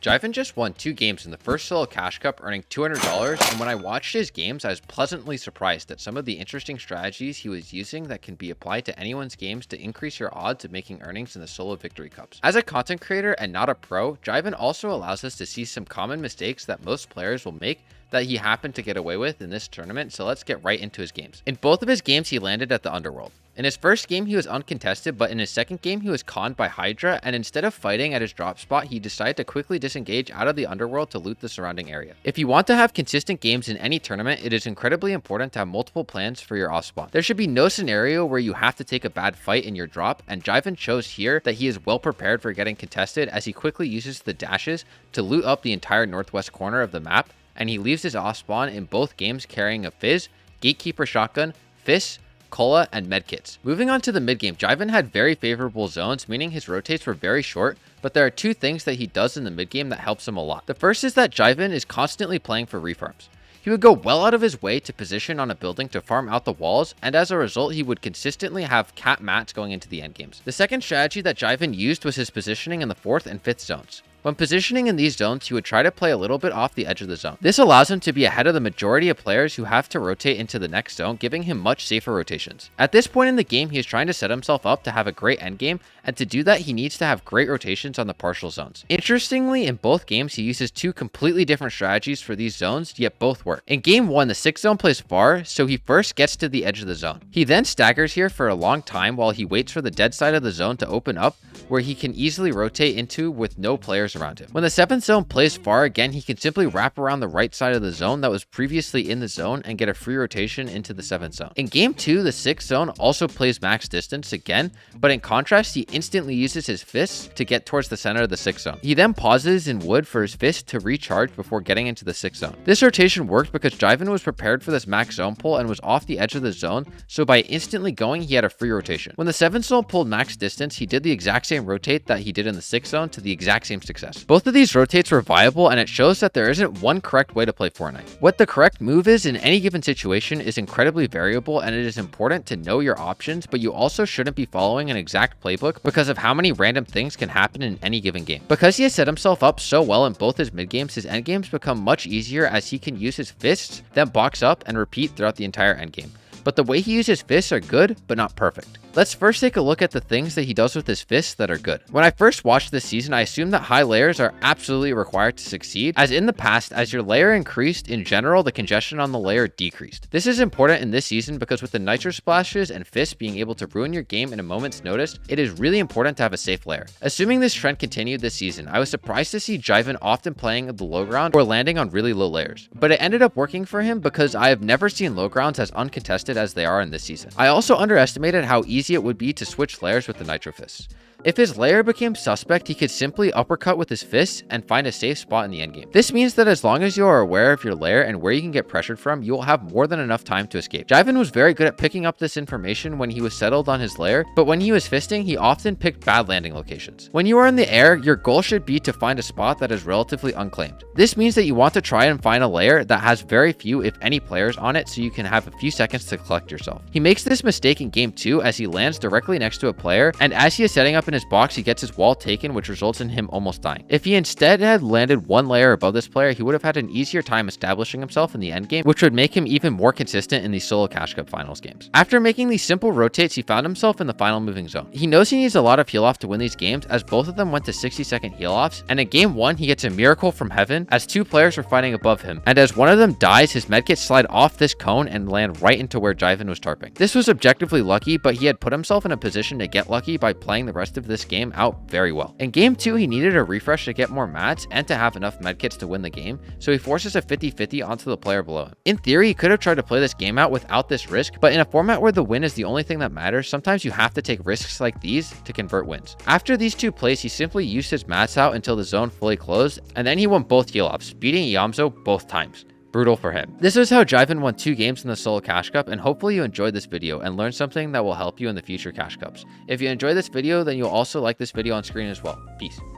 Jivan just won 2 games in the first solo cash cup, earning $200, and when I watched his games, I was pleasantly surprised at some of the interesting strategies he was using that can be applied to anyone's games to increase your odds of making earnings in the solo victory cups. As a content creator and not a pro, Jivan also allows us to see some common mistakes that most players will make that he happened to get away with in this tournament, so let's get right into his games. In both of his games, he landed at the underworld. In his first game, he was uncontested, but in his second game, he was conned by Hydra, and instead of fighting at his drop spot, he decided to quickly disengage out of the underworld to loot the surrounding area. If you want to have consistent games in any tournament, it is incredibly important to have multiple plans for your off spawn. There should be no scenario where you have to take a bad fight in your drop, and Jivan shows here that he is well prepared for getting contested as he quickly uses the dashes to loot up the entire northwest corner of the map, and he leaves his off spawn in both games carrying a Fizz, Gatekeeper Shotgun, Fists, Cola, and medkits. Moving on to the mid game, Jivan had very favorable zones, meaning his rotates were very short, but there are two things that he does in the mid game that helps him a lot. The first is that Jivan is constantly playing for refarms. He would go well out of his way to position on a building to farm out the walls, and as a result, he would consistently have cat mats going into the endgames. The second strategy that Jivan used was his positioning in the 4th and 5th zones. When positioning in these zones, he would try to play a little bit off the edge of the zone. This allows him to be ahead of the majority of players who have to rotate into the next zone, giving him much safer rotations. At this point in the game, he is trying to set himself up to have a great endgame, and to do that, he needs to have great rotations on the partial zones. Interestingly, in both games, he uses two completely different strategies for these zones, yet both work. In game 1, the 6th zone plays far, so he first gets to the edge of the zone. He then staggers here for a long time while he waits for the dead side of the zone to open up, where he can easily rotate into with no players around him. When the 7th zone plays far again, he can simply wrap around the right side of the zone that was previously in the zone and get a free rotation into the 7th zone. In game 2, the 6th zone also plays max distance again, but in contrast, he instantly uses his fists to get towards the center of the 6th zone. He then pauses in wood for his fist to recharge before getting into the 6th zone. This rotation worked because Jivan was prepared for this max zone pull and was off the edge of the zone, so by instantly going, he had a free rotation. When the 7th zone pulled max distance, he did the exact same rotate that he did in the 6th zone to the exact same success. Both of these rotates were viable, and it shows that there isn't one correct way to play Fortnite. What the correct move is in any given situation is incredibly variable, and it is important to know your options, but you also shouldn't be following an exact playbook because of how many random things can happen in any given game. Because he has set himself up so well in both his mid games, his end games become much easier as he can use his fists, then box up and repeat throughout the entire end game. But the way he uses fists are good, but not perfect. Let's first take a look at the things that he does with his fists that are good. When I first watched this season, I assumed that high layers are absolutely required to succeed, as in the past, as your layer increased, in general, the congestion on the layer decreased. This is important in this season because with the nitro splashes and fists being able to ruin your game in a moment's notice, it is really important to have a safe layer. Assuming this trend continued this season, I was surprised to see Jivan often playing the low ground or landing on really low layers. But it ended up working for him because I have never seen low grounds as uncontested as they are in this season. I also underestimated how easy it would be to switch layers with the nitro fists. If his layer became suspect, he could simply uppercut with his fists and find a safe spot in the endgame. This means that as long as you are aware of your layer and where you can get pressured from, you will have more than enough time to escape. Jivan was very good at picking up this information when he was settled on his layer, but when he was fisting, he often picked bad landing locations. When you are in the air, your goal should be to find a spot that is relatively unclaimed. This means that you want to try and find a layer that has very few, if any, players on it so you can have a few seconds to collect yourself. He makes this mistake in game 2 as he lands directly next to a player, and as he is setting up in his box, he gets his wall taken, which results in him almost dying. If he instead had landed one layer above this player, he would have had an easier time establishing himself in the endgame, which would make him even more consistent in these solo cash cup finals games. After making these simple rotates, he found himself in the final moving zone. He knows he needs a lot of heal off to win these games, as both of them went to 60-second heal offs, and in game 1 he gets a miracle from heaven as two players were fighting above him, and as one of them dies, his medkits slide off this cone and land right into where Jivan was tarping. This was objectively lucky, but he had put himself in a position to get lucky by playing the rest of this game out very well. In game 2, he needed a refresh to get more mats and to have enough medkits to win the game, so he forces a 50-50 onto the player below him. In theory, he could have tried to play this game out without this risk, but in a format where the win is the only thing that matters, sometimes you have to take risks like these to convert wins. After these two plays, he simply used his mats out until the zone fully closed, and then he won both heal offs, beating Yamzo both times. Brutal for him. This is how Jivan won 2 games in the solo cash cup, and hopefully you enjoyed this video and learned something that will help you in the future cash cups. If you enjoyed this video, then you'll also like this video on screen as well. Peace.